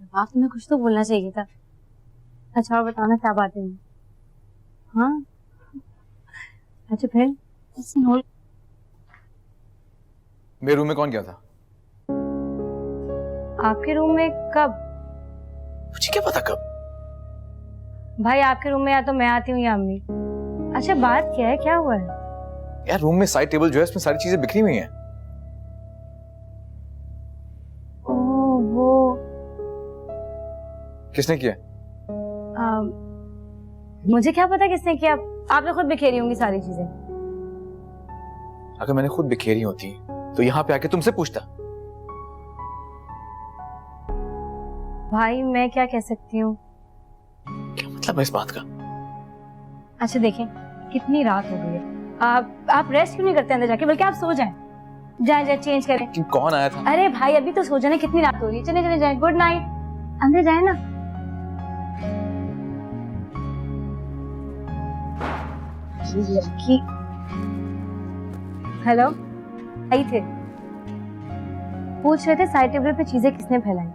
आप तुम्हें कुछ तो बोलना चाहिए था। अच्छा और बताना क्या बात है? हाँ अच्छा फिर मेरे रूम में कौन गया था? आपके रूम में कब? मुझे क्या पता कब। भाई आपके रूम में या तो मैं आती हूँ या अम्मी। अच्छा बात क्या है, क्या हुआ है? यार रूम में साइड टेबल जो है उसमें सारी चीजें बिखरी हुई हैं। ओह वो किसने किया? मुझे क्या पता किसने किया। आपने खुद बिखेरी होंगी सारी चीजें। अगर मैंने खुद बिखेरी होती तो यहाँ पे आके तुमसे पूछता। भाई मैं क्या कह सकती हूँ? क्या मतलब है इस बात का? अच्छा देखें कितनी रात हो गई है, आप रेस्ट क्यों नहीं करते अंदर जाके, बल्कि आप सो जाएं। जाए चेंज करें। लेकिन कौन आया था? अरे भाई अभी तो सो जाने, कितनी रात हो रही है। चले चले जाए, गुड नाइट। अंदर जाए ना। हेलो आई थे, पूछ रहे थे साइड टेबल पे चीजें किसने फैलाई।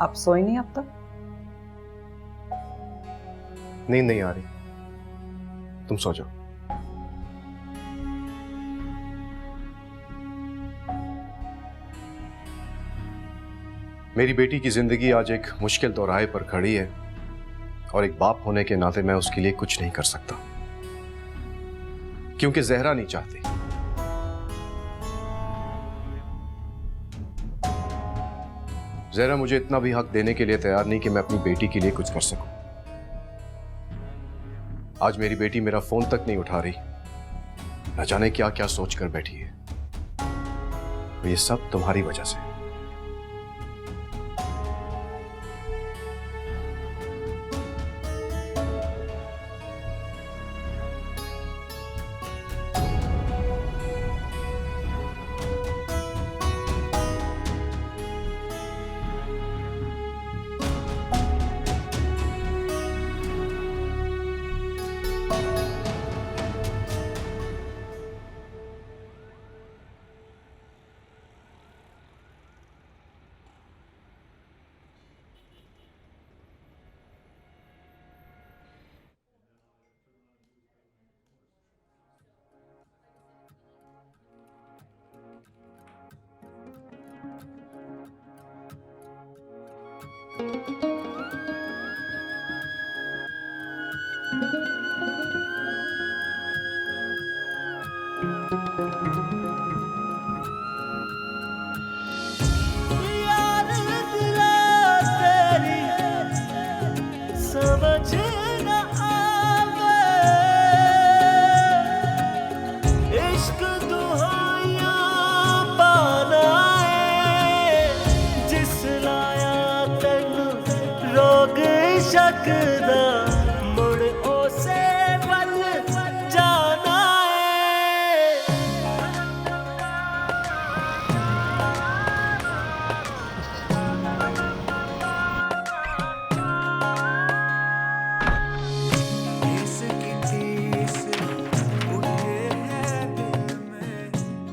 आप सोए नहीं अब तक? नींद नहीं आ रही, तुम सो जाओ। मेरी बेटी की जिंदगी आज एक मुश्किल दौराहे पर खड़ी है और एक बाप होने के नाते मैं उसके लिए कुछ नहीं कर सकता, क्योंकि जहरा नहीं चाहती। जहरा मुझे इतना भी हक देने के लिए तैयार नहीं कि मैं अपनी बेटी के लिए कुछ कर सकूं। आज मेरी बेटी मेरा फोन तक नहीं उठा रही, न जाने क्या क्या सोच कर बैठी है। ये सब तुम्हारी वजह से।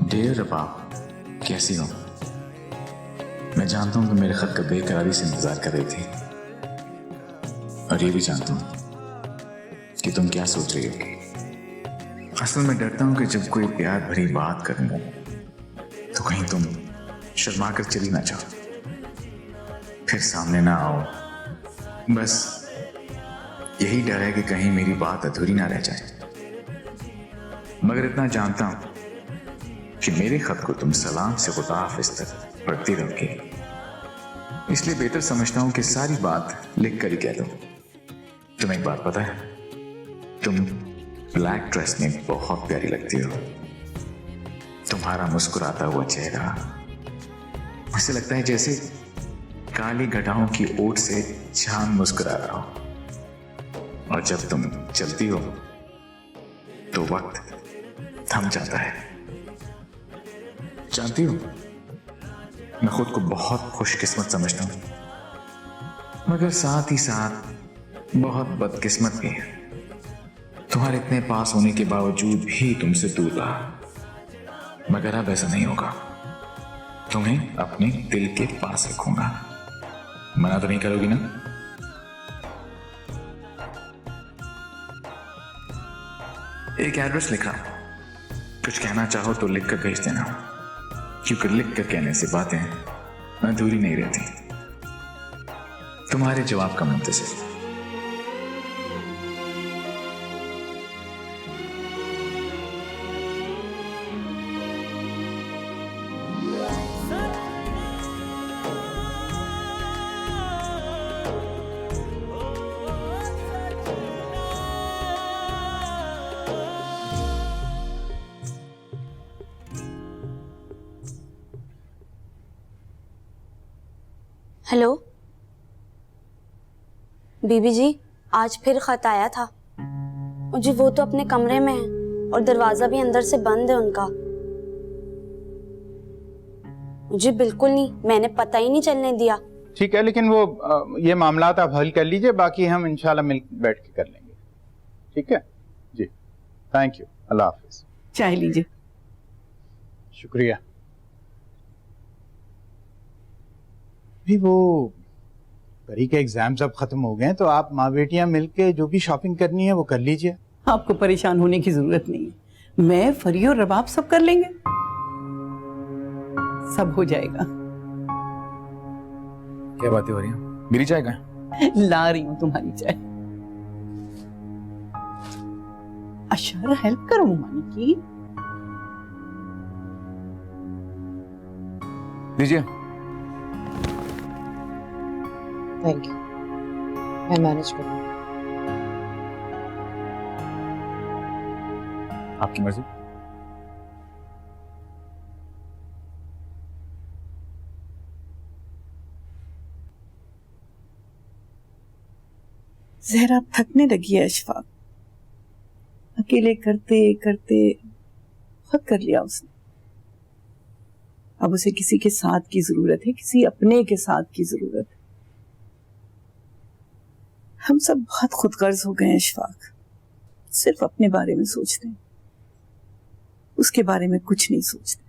डियर रबा, कैसी हो? मैं जानता हूं कि मेरे खत का बेकरारी से इंतजार कर रही थी, और ये भी जानता हूं कि तुम क्या सोच रही हो। असल में डरता हूं कि जब कोई प्यार भरी बात करूंगा तो कहीं तुम शर्मा कर चली ना जाओ, फिर सामने ना आओ, बस यही डर है कि कहीं मेरी बात अधूरी ना रह जाए। मगर इतना जानता हूं कि मेरे खत को तुम सलाम से खुदाहाफिज तक पढ़ती रहोगे, इसलिए बेहतर समझता हूं कि सारी बात लिख कर ही कह दो। तुम्हें एक बात पता है, तुम ब्लैक ड्रेस में बहुत प्यारी लगती हो। तुम्हारा मुस्कुराता हुआ चेहरा मुझे लगता है जैसे काली घटाओं की ओट से चांद मुस्कुरा रहा हो, और जब तुम चलती हो तो वक्त थम जाता है। जानती हो, मैं खुद को बहुत खुशकिस्मत समझता हूं, मगर साथ ही साथ बहुत बदकिस्मत भी है। तुम्हारे इतने पास होने के बावजूद भी तुमसे दूर रहा, मगर अब ऐसा नहीं होगा। तुम्हें अपने दिल के पास रखूंगा। मना तो नहीं करोगी ना? एक एड्रेस लिखा, कुछ कहना चाहो तो लिख कर भेज देना, क्योंकि लिख कर कहने से बातें अधूरी नहीं रहती। तुम्हारे जवाब का मुंतज़िर। हेलो बीबी जी, आज फिर खत आया था जी। वो तो अपने कमरे में है और दरवाजा भी अंदर से बंद है उनका। जी बिल्कुल नहीं, मैंने पता ही नहीं चलने दिया। ठीक है, लेकिन वो ये मामला आप हल कर लीजिए, बाकी हम इंशाल्लाह मिल बैठ के कर लेंगे। ठीक है जी, थैंक यू, अल्लाह हाफिज। चाय लीजिए। शुक्रिया। भी वो परी के एग्जाम्स अब खत्म हो गए हैं, तो आप माँ बेटियां मिलके जो भी शॉपिंग करनी है वो कर लीजिए। आपको परेशान होने की जरूरत नहीं है, मैं, फरी और रबाब सब कर लेंगे, सब हो जाएगा। क्या बातें हो रही हैं? मेरी चाय कहाँ है? ला रही हूँ तुम्हारी चाय। अशर, हेल्प करो मुमानी की। लीजिए। थैंक यू, मैं मैनेज करूंगी। आपकी मर्जी। जहरा थकने लगी है अशफाक, अकेले करते करते बहुत कर लिया उसने। अब उसे किसी के साथ की जरूरत है, किसी अपने के साथ की जरूरत है। हम सब बहुत खुदगर्ज हो गए हैं अशफाक, सिर्फ अपने बारे में सोचते हैं, उसके बारे में कुछ नहीं सोचते।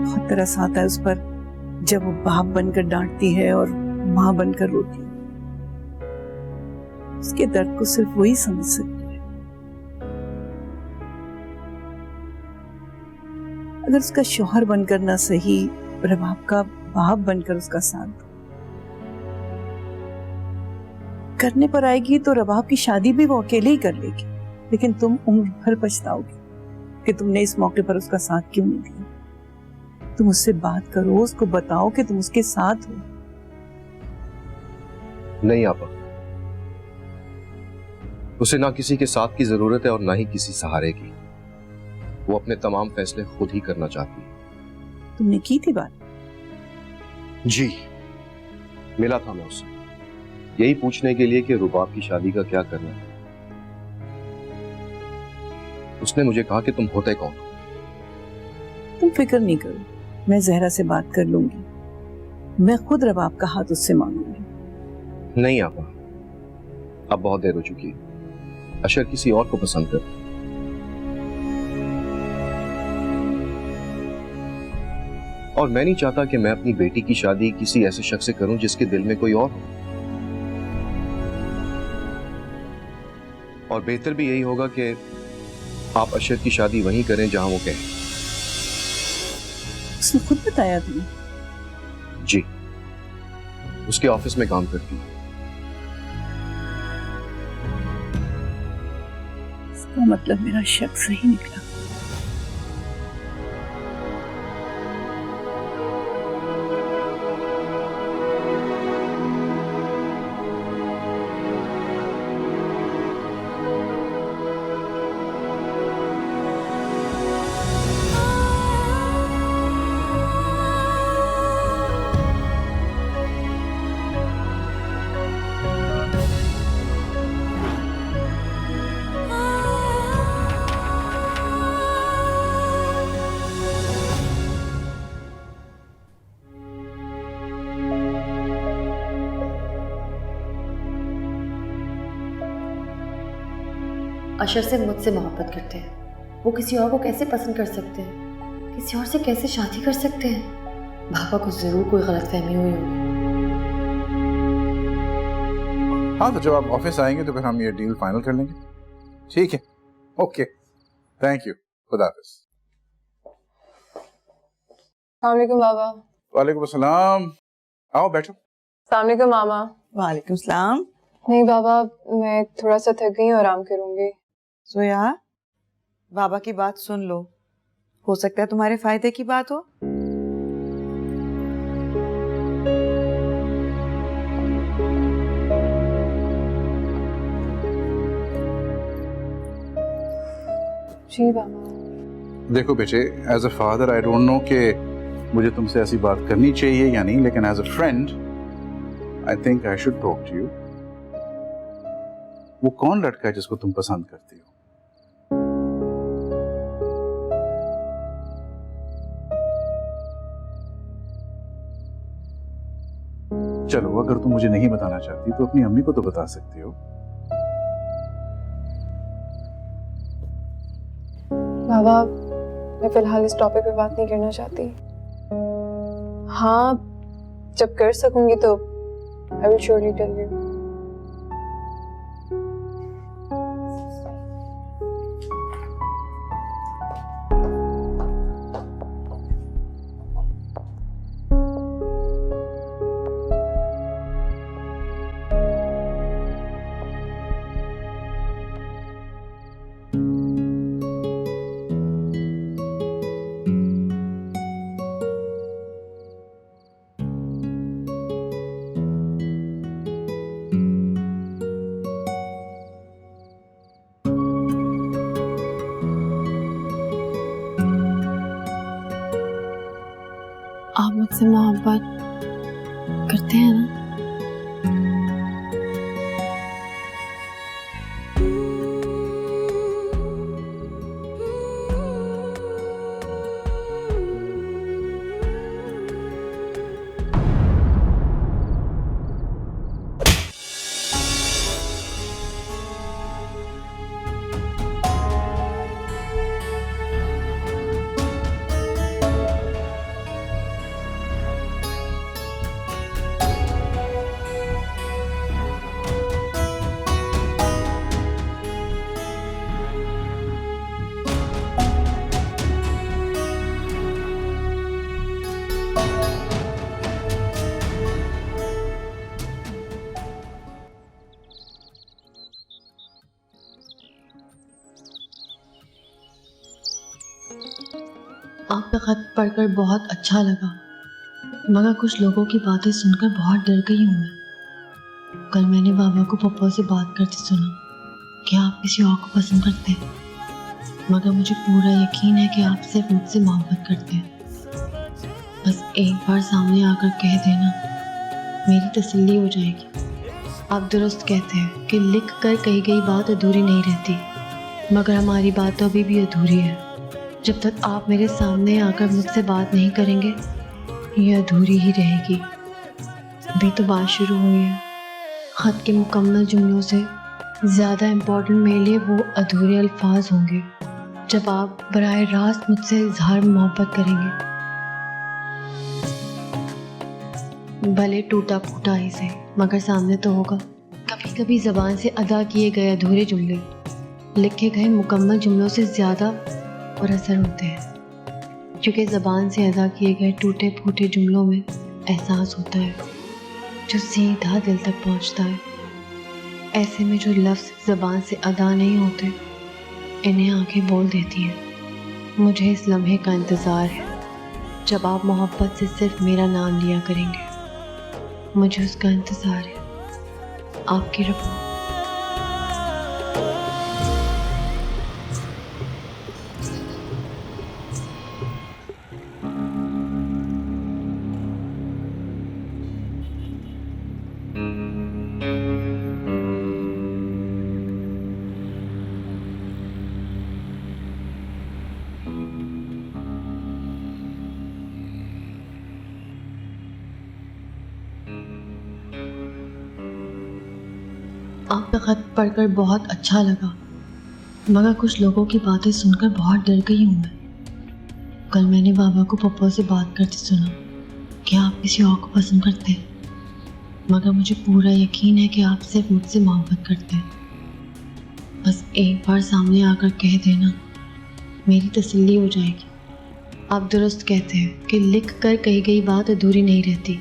बहुत तरस आता है उस पर जब वो बाप बनकर डांटती है और माँ बनकर रोती है। उसके दर्द को सिर्फ वही समझ सकती है। अगर उसका शौहर बनकर ना सही, रबाब का बाप बनकर उसका साथ करने पर आएगी तो रबाब की शादी भी वो अकेले ही कर लेगी, लेकिन तुम उम्र भर पछताओगी कि तुमने इस मौके पर उसका साथ क्यों नहीं दिया। तुम उससे बात करो, उसको बताओ कि तुम उसके साथ हो। नहीं आपा, उसे ना किसी के साथ की जरूरत है और ना ही किसी सहारे की। वो अपने तमाम फैसले खुद ही करना चाहती है। तुमने की थी बात? जी, मिला था मैं उससे, यही पूछने के लिए कि रुबाब की शादी का क्या करना है। उसने मुझे कहा कि तुम होते कौन हो। तुम फिक्र नहीं करो, मैं जहरा से बात कर लूंगी। मैं खुद रबाब का हाथ उससे मांगूंगी। नहीं आपा, अब बहुत देर हो चुकी है। अशर किसी और को पसंद कर। और मैं नहीं चाहता कि मैं अपनी बेटी की शादी किसी ऐसे शख्स से करूं जिसके दिल में कोई और हो। और बेहतर भी यही होगा कि आप अशर की शादी वहीं करें जहां वो कहे। उसने खुद बताया तुम्हें? जी, उसके ऑफिस में काम करती है। तो मतलब मेरा शक सही निकला। अशर से मुझसे मोहब्बत करते हैं, वो किसी और को कैसे पसंद कर सकते हैं, किसी और से कैसे शादी कर सकते हैं? पापा को जरूर कोई गलतफहमी हुई होगी। हाँ, तो जब आप ऑफिस आएंगे तो फिर हम ये डील फाइनल कर लेंगे। ठीक है, ओके, थैंक यू, खुदा हाफिज। अस्सलामुअलैकुम बाबा। वालेकुम अस्सलाम, आओ बैठो। अस्सलामुअलैकुम मामा। वालेकुम सलाम। नहीं बाबा, मैं थोड़ा सा थक गई हूँ, आराम करूंगी। सोया, बाबा की बात सुन लो, हो सकता है तुम्हारे फायदे की बात हो। जी बाबा। देखो बेटे, as a father I don't know कि मुझे तुमसे ऐसी बात करनी चाहिए या नहीं, लेकिन as a friend I think I should talk to you. वो कौन लड़का है जिसको तुम पसंद करती हो? चलो, अगर तुम मुझे नहीं बताना चाहती तो अपनी अम्मी को तो बता सकती हो। बाबा, मैं फिलहाल इस टॉपिक पे बात नहीं करना चाहती। हाँ, जब कर सकूंगी तो I will surely tell you. आप मुझसे मोहब्बत करते हैं ना? आपका खत पढ़कर बहुत अच्छा लगा, मगर कुछ लोगों की बातें सुनकर बहुत डर गई हूँ मैं। कल मैंने बाबा को पापा से बात करते सुना कि आप किसी और को पसंद करते हैं, मगर मुझे पूरा यकीन है कि आप सिर्फ मुझसे मोहब्बत करते हैं। बस एक बार सामने आकर कह देना, मेरी तसल्ली हो जाएगी। आप दुरुस्त कहते हैं कि लिख कर कही गई बात अधूरी नहीं रहती, मगर हमारी बात तो अभी भी अधूरी है। जब तक आप मेरे सामने आकर मुझसे बात नहीं करेंगे, ये अधूरी ही रहेगी। अभी तो बात शुरू हुई है। ख़त के मुकम्मल जुमलों से ज़्यादा इम्पोर्टेंट मेरे लिए वो अधूरे अल्फाज होंगे जब आप बराह रास्त मुझसे इजहार मोहब्बत करेंगे, भले टूटा फूटा ही से, मगर सामने तो होगा। कभी कभी ज़बान से अदा किए गए अधूरे जुमले लिखे गए मुकम्मल जुमलों से ज़्यादा और असर होते हैं, क्योंकि ज़बान से अदा किए गए टूटे फूटे जुमलों में एहसास होता है जो सीधा दिल तक पहुंचता है। ऐसे में जो लफ्ज़ ज़बान से अदा नहीं होते, इन्हें आंखें बोल देती हैं। मुझे इस लम्हे का इंतज़ार है जब आप मोहब्बत से सिर्फ मेरा नाम लिया करेंगे। मुझे उसका इंतज़ार है। आपकी रब्बा। आपका खत पढ़कर बहुत अच्छा लगा, मगर कुछ लोगों की बातें सुनकर बहुत डर गई हूँ मैं। कल मैंने बाबा को पप्पा से बात करते सुना कि आप किसी और को पसंद करते हैं, मगर मुझे पूरा यकीन है कि आप सिर्फ मुझसे मोहब्बत करते हैं। बस एक बार सामने आकर कह देना, मेरी तसल्ली हो जाएगी। आप दुरुस्त कहते हैं कि लिख कर कही गई बात अधूरी नहीं रहती।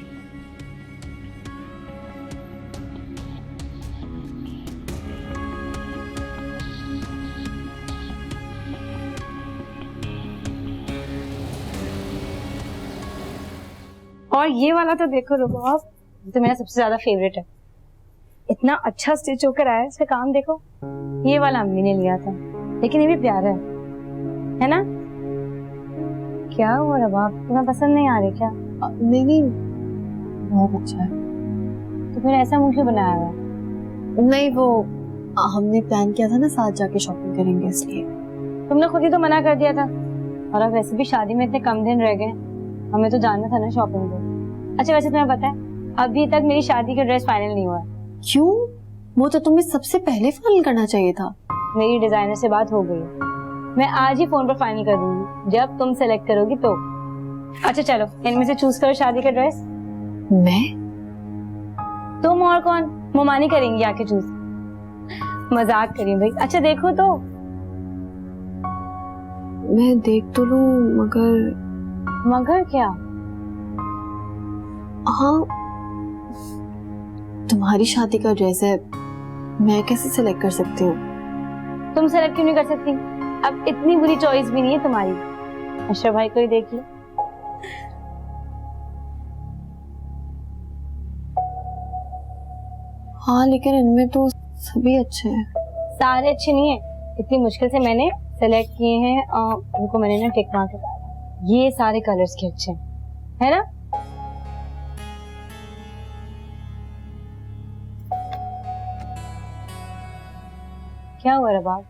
और ये वाला तो देखो रुबाब, ये तो मेरा सबसे ज्यादा फेवरेट है। इतना अच्छा स्टिच होकर आया है, इसका काम देखो। ये वाला अम्मी ने लिया था, लेकिन ये भी प्यारा है ना? क्या हुआ रुबाब, तुम्हें पसंद नहीं आ रही क्या? नहीं नहीं, बहुत अच्छा है। तो फिर ऐसा मुंह क्यों बनाया हुआ? नहीं, वो हमने प्लान किया था ना साथ जाके शॉपिंग करेंगे, इसलिए। तुमने खुद ही तो मना कर दिया था, और अब वैसे भी शादी में इतने कम दिन रह गए, हमें तो जाना था ना शॉपिंग पे। अच्छा वैसे तुम्हें पता है अभी तक मेरी शादी का ड्रेस फाइनल नहीं हुआ है। क्यों? वो तो तुम्हें सबसे पहले फाइनल करना चाहिए था। मेरी डिजाइनर से बात हो गई, मैं आज ही फोन पर फाइनल कर दूंगी जब तुम सेलेक्ट करोगी तो। अच्छा चलो इनमें से चूज करो शादी का ड्रेस। मैं? तुम और कौन? मोमानी करेंगी आके चूज। मजाक करी भाई। अच्छा देखो तो। मैं देख तो लूं, मगर क्या? हाँ, तुम्हारी शादी का ड्रेस है, मैं कैसे सिलेक्ट कर सकती हूँ? तुम सेलेक्ट क्यों नहीं कर सकती? अब इतनी बुरी चॉइस भी नहीं है तुम्हारी। अशरफ भाई को ही देख लो। हाँ लेकिन इनमें तो सभी अच्छे हैं। सारे अच्छे नहीं है, इतनी मुश्किल से मैंने सेलेक्ट किए हैं, उनको मैंने ना टिक मार के डाला। ये सारे कलर्स के अच्छे है ना? क्या हुआ रबाब?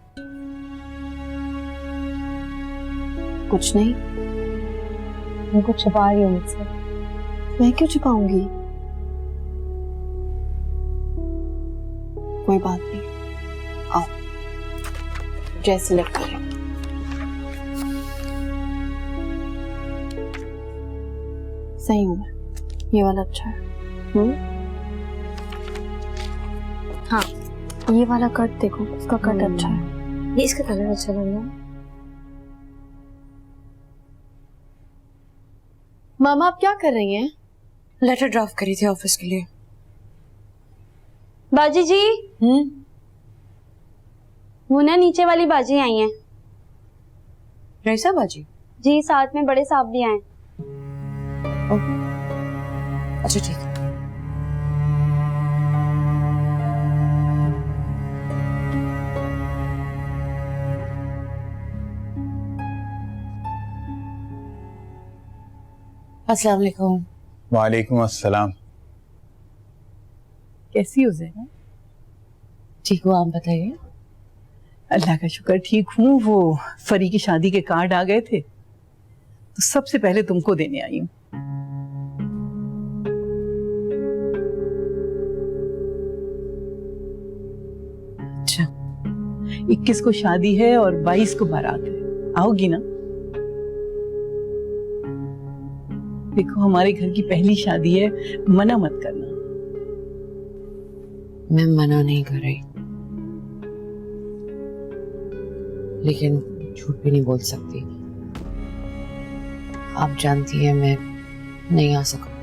कुछ नहीं। मैं कुछ छुपा रही हूँ मुझसे। मैं क्यों छुपाऊंगी? कोई बात नहीं, आओ ड्रेस सिलेक्ट करें। सही हूँ मैं, ये वाला अच्छा है। हाँ ये वाला कट देखो, इसका कट अच्छा है। ये इसका कलर अच्छा लग रहा है। मामा आप क्या कर रही हैं? लेटर ड्राफ्ट करी थी ऑफिस के लिए। बाजी जी, वो ना नीचे वाली बाजी आई हैं। रईसा बाजी? जी, साथ में बड़े साहब भी आए। अच्छा ठीक है। अस्सलाम वालेकुम। वालेकुम अस्सलाम। कैसी हो ज़ैनब? ठीक हो, आप बताइए। अल्लाह का शुक्र ठीक हूँ। वो फरी की शादी के कार्ड आ गए थे तो सबसे पहले तुमको देने आई हूँ। अच्छा, 21 को शादी है और 22 को बारात है, आओगी ना? देखो हमारे घर की पहली शादी है, मना मत करना। मैं मना नहीं कर रही, लेकिन झूठ भी नहीं बोल सकती। आप जानती हैं मैं नहीं आ सकूंगी।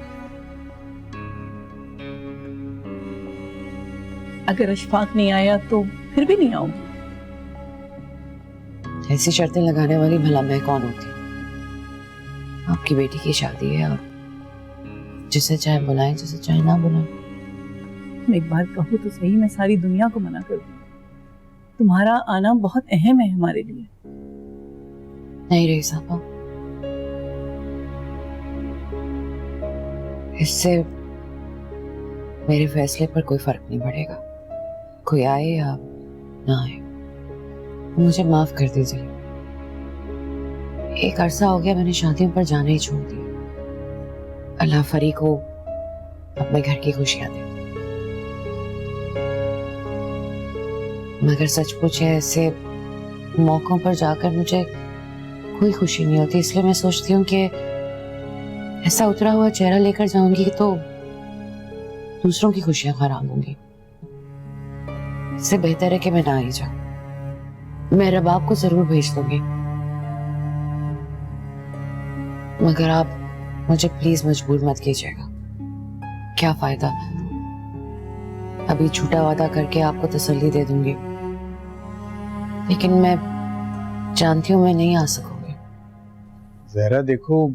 अगर अशफाक नहीं आया तो फिर भी नहीं आऊंगी। ऐसी शर्तें लगाने वाली भला मैं कौन होती? आपकी बेटी की शादी है और जिसे चाहे बुलाएं, जिसे चाहे ना बुलाएं। तुम एक बार कहो तो सही, मैं सारी दुनिया को मना कर दूं। तुम्हारा आना बहुत अहम है हमारे लिए। नहीं रही साहबा, इससे मेरे फैसले पर कोई फर्क नहीं पड़ेगा। कोई आए या ना आए, मुझे माफ कर दीजिए। एक अरसा हो गया मैंने शादियों पर जाना ही छोड़ दिया। अल्लाह फरी को अपने घर की खुशियां दे। मगर सच पूछे ऐसे मौकों पर जाकर मुझे कोई खुशी नहीं होती, इसलिए मैं सोचती हूँ कि ऐसा उतरा हुआ चेहरा लेकर जाऊंगी तो दूसरों की खुशियां खराब होंगी। इससे बेहतर है कि मैं ना ही जाऊं। मैं रबाब को जरूर भेज दूंगी, मगर आप मुझे प्लीज मजबूर मत कीजिएगा। क्या फायदा, अभी झूठा वादा करके आपको तसल्ली दे दूंगी, लेकिन मैं जानती हूं मैं नहीं आ सकूंगी। जहरा देखो,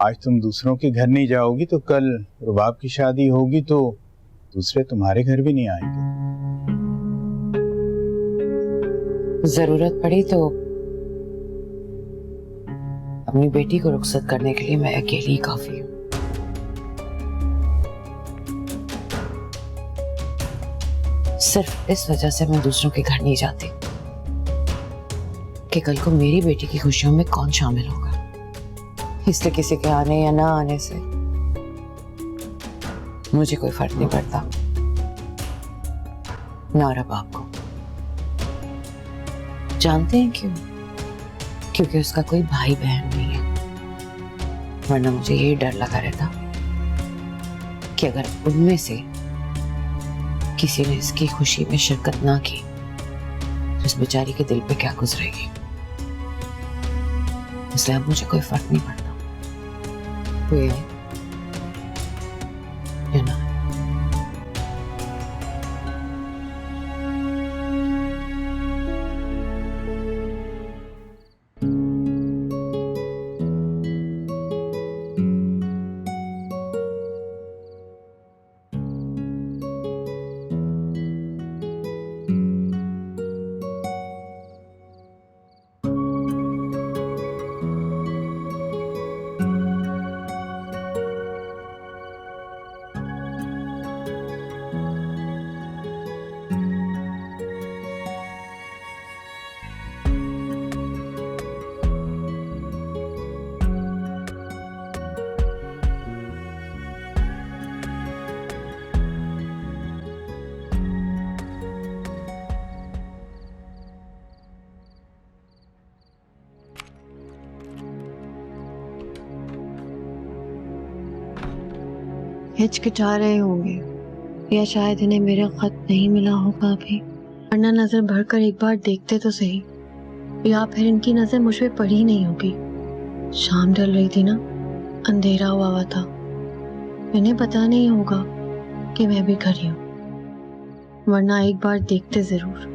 आज तुम दूसरों के घर नहीं जाओगी तो कल रुबाब की शादी होगी तो दूसरे तुम्हारे घर भी नहीं आएंगे। जरूरत पड़ी तो अपनी बेटी को रुखसत करने के लिए मैं अकेली ही काफी हूँ। सिर्फ इस वजह से मैं दूसरों के घर नहीं जाती कि कल को मेरी बेटी की खुशियों में कौन शामिल होगा। इसलिए किसी के आने या ना आने से मुझे कोई फर्क नहीं पड़ता, ना रबाब को। जानते हैं क्यों? क्योंकि उसका कोई भाई बहन नहीं है, वरना मुझे यही डर लगा रहता कि अगर उनमें से किसी ने इसकी खुशी में शिरकत ना की तो इस बेचारी के दिल पे क्या गुजरेगी। इसलिए अब मुझे कोई फर्क नहीं पड़ता कोई है या ना। हिचकिचा रहे होंगे या शायद इन्हें मेरा खत नहीं मिला होगा अभी, वरना नजर भरकर एक बार देखते तो सही, या फिर इनकी नजर मुझ पे पड़ी नहीं होगी। शाम ढल रही थी ना, अंधेरा हुआ था, इन्हें पता नहीं होगा कि मैं भी घर ही हूँ, वरना एक बार देखते जरूर।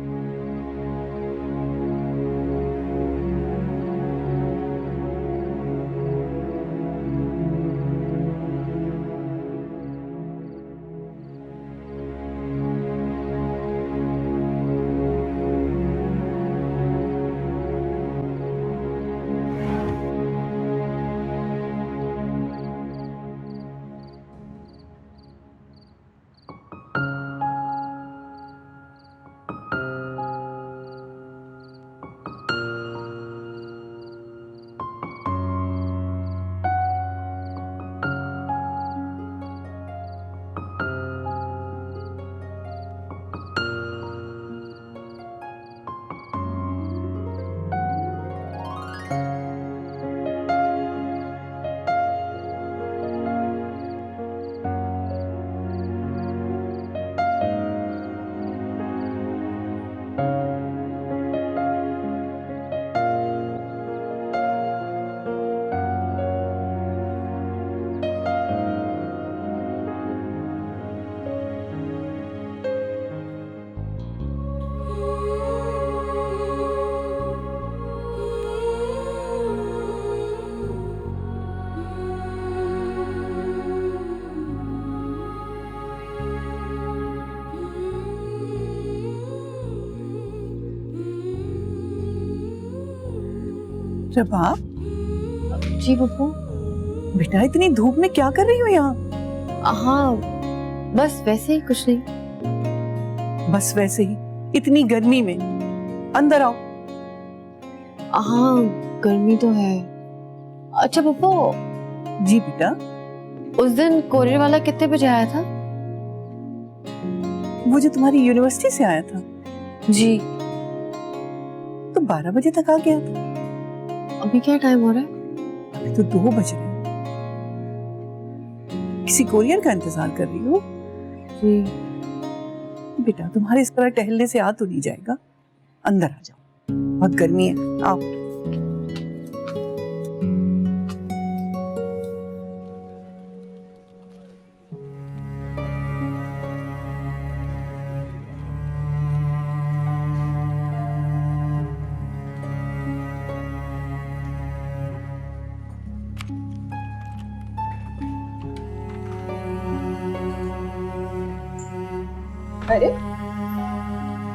रबाब, जी पप्पू। बेटा इतनी धूप में क्या कर रही हो यहाँ? हाँ बस वैसे ही, कुछ नहीं। बस वैसे ही? इतनी गर्मी में? अंदर आओ। हाँ गर्मी तो है। अच्छा पप्पू, जी बेटा। उस दिन कोरियर वाला कितने बजे आया था? वो जो तुम्हारी यूनिवर्सिटी से आया था, जी। तो 12 बजे तक आ गया था। अभी क्या टाइम हो रहा है? अभी तो 2 बज रहे हैं। किसी कोरियर का इंतजार कर रही हो? जी। बेटा तुम्हारे इस तरह टहलने से आ तो नहीं जाएगा। अंदर आ जाओ, बहुत गर्मी है, आओ। अरे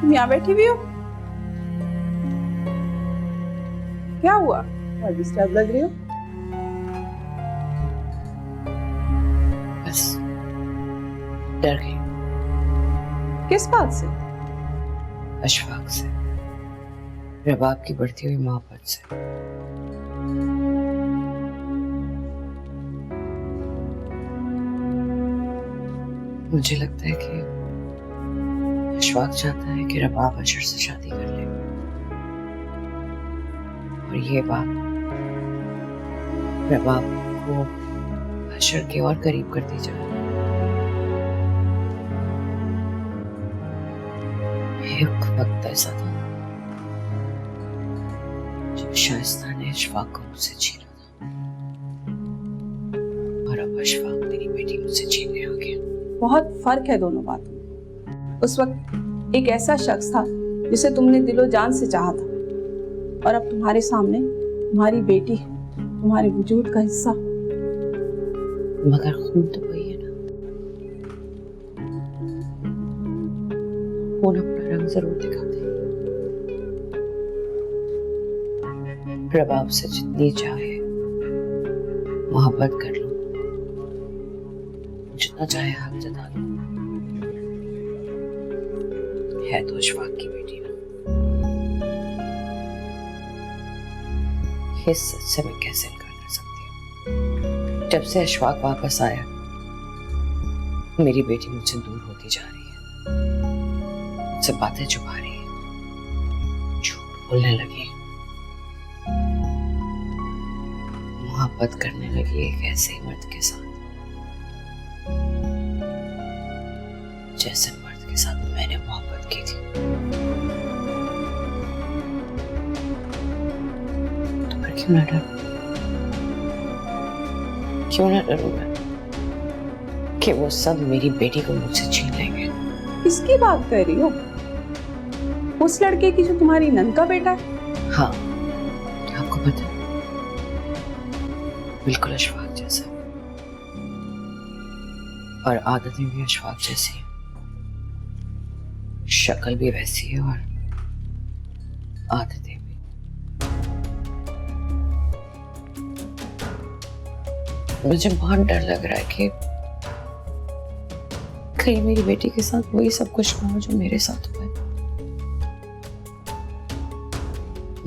तुम यहाँ बैठी हुई हो? क्या हुआ? बहुत डिस्टर्ब लग रही हो। बस डर गई। किस बात से? अशफाक से, रबाब की बढ़ती हुई मोहब्बत से। मुझे लगता है कि अशफाक चाहता है कि रबाब अशर से शादी कर ले, और ये बात रबाब को अशर के और करीब करती जाए। एक वक्त ऐसा था जब शाइस्ता ने अशफाक को मुझसे छीना था, और अब अशफाक मेरी बेटी मुझसे छीनने आ गया। बहुत फर्क है दोनों बातों में। उस वक्त एक ऐसा शख्स था जिसे तुमने दिलो जान से चाहा था, और अब तुम्हारे सामने तुम्हारी बेटी है, तुम्हारे वजूद का हिस्सा। मगर खून तो वही है ना, खून अपना रंग जरूर दिखाते हैं। रबाब से जितनी चाहे मोहब्बत कर लो, जितना चाहे हक जता लो, है तो अशफाक की बेटी ना। इस सच से मैं कैसे इनकार कर सकती हूँ? जब से अशफाक वापस आया, मेरी बेटी मुझसे दूर होती जा रही है, मुझसे बातें छुपा रही है, झूठ बोलने लगी, मोहब्बत करने लगी एक ऐसे ही मर्द के साथ जैसे मर्द के साथ मैंने मोहब्बत की थी। तो फिर क्यों ना डरूं? क्यों ना डरूं मैं कि वो सब मेरी बेटी को मुझसे छीन लेंगे? किसकी बात कर रही हो? उस लड़के की जो तुम्हारी नंद का बेटा है? हाँ, आपको पता है, बिल्कुल अशफाक जैसा, और आदतें भी अशफाक जैसी है, शक्ल भी वैसी है और आदतें भी। मुझे बहुत डर लग रहा है कि कहीं मेरी बेटी के साथ वही सब कुछ ना हो जो मेरे साथ हुआ है,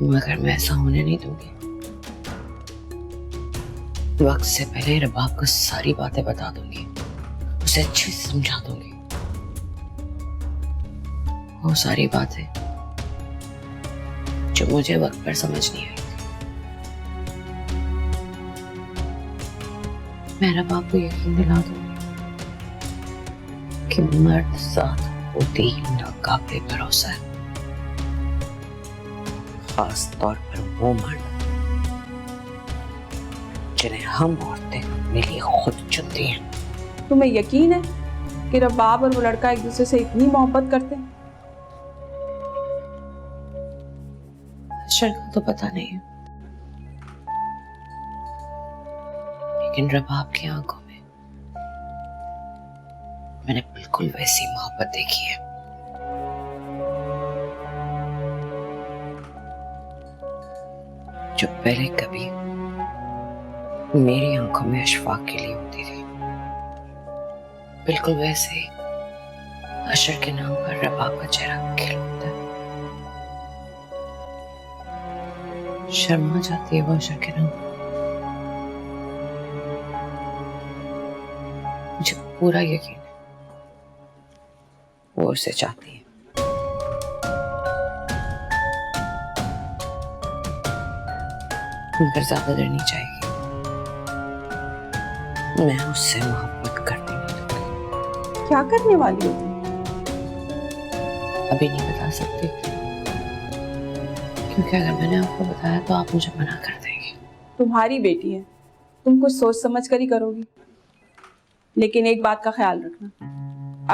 मगर मैं ऐसा होने नहीं दूंगी। वक्त से पहले रबाब को सारी बातें बता दूंगी, उसे अच्छे से समझा दूंगी, वो सारी बातें जो मुझे वक्त पर समझ नहीं आई थी। मैं रबाब को यकीन दिला दूंगी कि मर्द साथ होते ही नाकाबिले भरोसा है, खास तौर पर वो मर्द जिन्हें हम औरतें अपने लिए खुद चुनती हैं। तुम्हें यकीन है कि रबाब और वो लड़का एक दूसरे से इतनी मोहब्बत करते हैं? अशर का तो पता नहीं है, लेकिन रबाब की आंखों में मैंने बिल्कुल वैसी मोहब्बत देखी है। जो पहले कभी मेरी आंखों में अशफाक के लिए होती थी, बिल्कुल वैसे ही अशर के नाम पर रबाब का चेहरा खिल उठता है। शर्मा जाती है वो अशर के नाम पर। मुझे पूरा यकीन है वो उसे चाहती है। मगर ज्यादा देर नहीं चाहिए, मैं उससे मोहब्बत करने नहीं दूंगी। क्या करने वाली हो तुम? अभी नहीं बता सकती, क्योंकि अगर मैंने आपको बताया तो आप मुझे मना कर देंगी। तुम्हारी बेटी है, तुम कुछ सोच समझ कर ही करोगी। लेकिन एक बात का ख्याल रखना,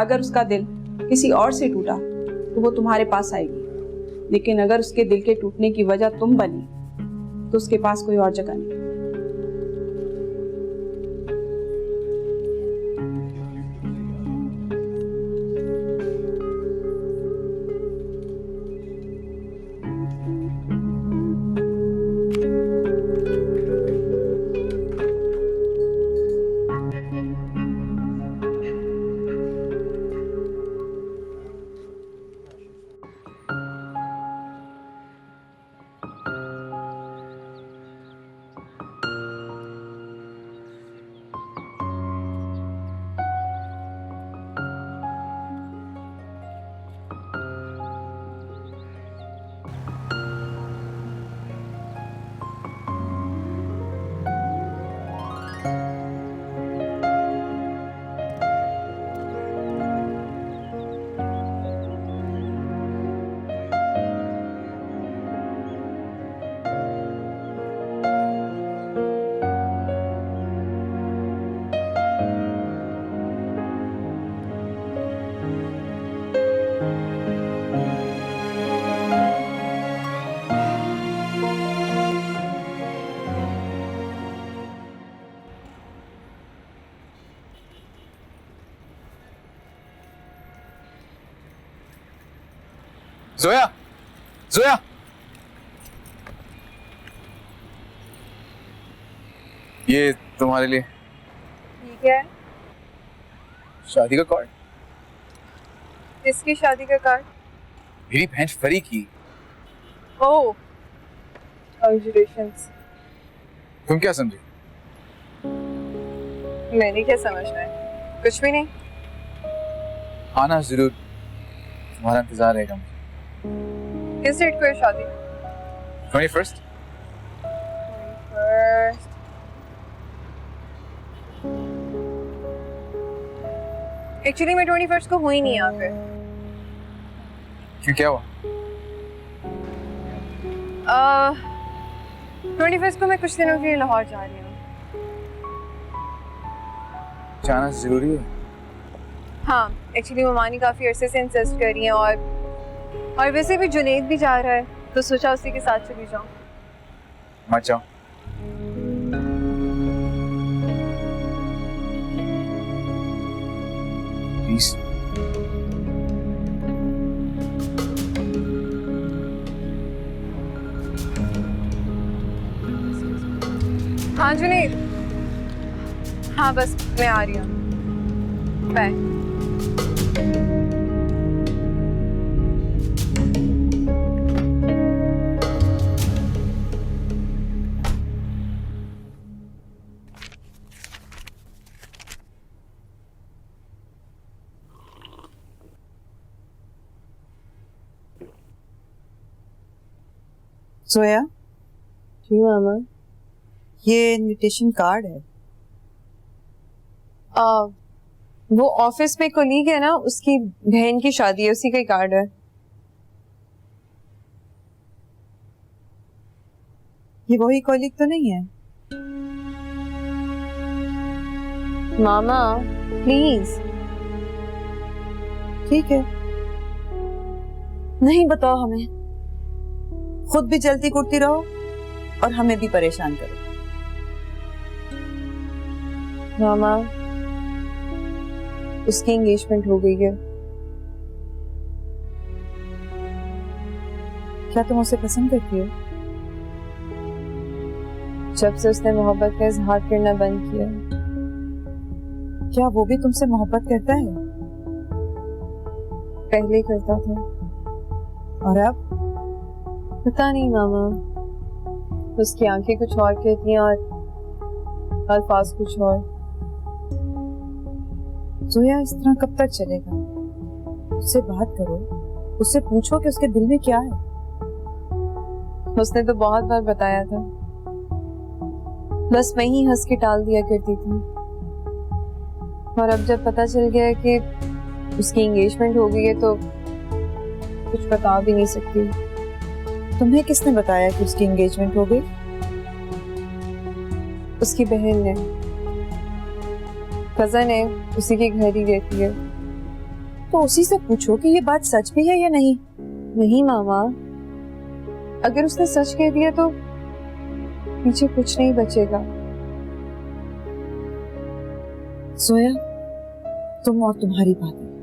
अगर उसका दिल किसी और से टूटा तो वो तुम्हारे पास आएगी, लेकिन अगर उसके दिल के टूटने की वजह तुम बनी तो उसके पास कोई और जगह नहीं। जोया, जोया, ये तुम्हारे लिए। ठीक है। शादी का कार्ड। किसकी शादी का कार्ड? मेरी बहन फरी की। ओह, कांग्रेचुलेशंस। तुम क्या समझे? मैंने क्या समझना है? कुछ भी नहीं। आना जरूर, तुम्हारा इंतजार रहेगा मुझे। किस डेट को है शादी? 21st। एक्चुअली मैं 21st को हुई नहीं यहाँ पे। क्यों, क्या हुआ? 21st को मैं कुछ दिनों के लिए लाहौर जा रही हूँ। जाना जरूरी है? हाँ, एक्चुअली ममानी काफी अरसे से इंसिस्ट कर रही हैं और वैसे भी जुनैद भी जा रहा है तो सोचा उसी के साथ चली जाऊँ। मत जाओ। प्लीज। हाँ जुनैद, हाँ बस मैं आ रही हूँ। बाय। जोया, जी मामा। ये इनविटेशन कार्ड है। वो ऑफिस में कोलीग है ना, उसकी बहन की शादी है, उसी का ही कार्ड है। ये वही कॉलीग तो नहीं है? मामा प्लीज। ठीक है, नहीं बताओ हमें। खुद भी जलती कुटती रहो और हमें भी परेशान करो। मामा, उसकी एंगेजमेंट हो गई है। क्या तुम उसे पसंद करती हो? जब से उसने मोहब्बत का इजहार करना बंद किया। क्या वो भी तुमसे मोहब्बत करता है? पहले करता था, और अब? पता नहीं मामा, उसकी आंखें कुछ और कहती हैं और अल्फाज कुछ और। जोया, इस तरह कब तक चलेगा? उससे बात करो, उससे पूछो कि उसके दिल में क्या है। उसने तो बहुत बार बताया था, बस मैं ही हंस के टाल दिया करती थी। और अब जब पता चल गया है कि उसकी एंगेजमेंट हो गई है तो कुछ बता भी नहीं सकती। तुम्हें किसने बताया कि उसकी एंगेजमेंट हो गई? उसकी बहन ने, कजन है, उसी के घर ही रहती है। तो उसी से पूछो कि ये बात सच भी है या नहीं। नहीं मामा, अगर उसने सच कह दिया तो पीछे कुछ नहीं बचेगा। जोया, तुम और तुम्हारी बातें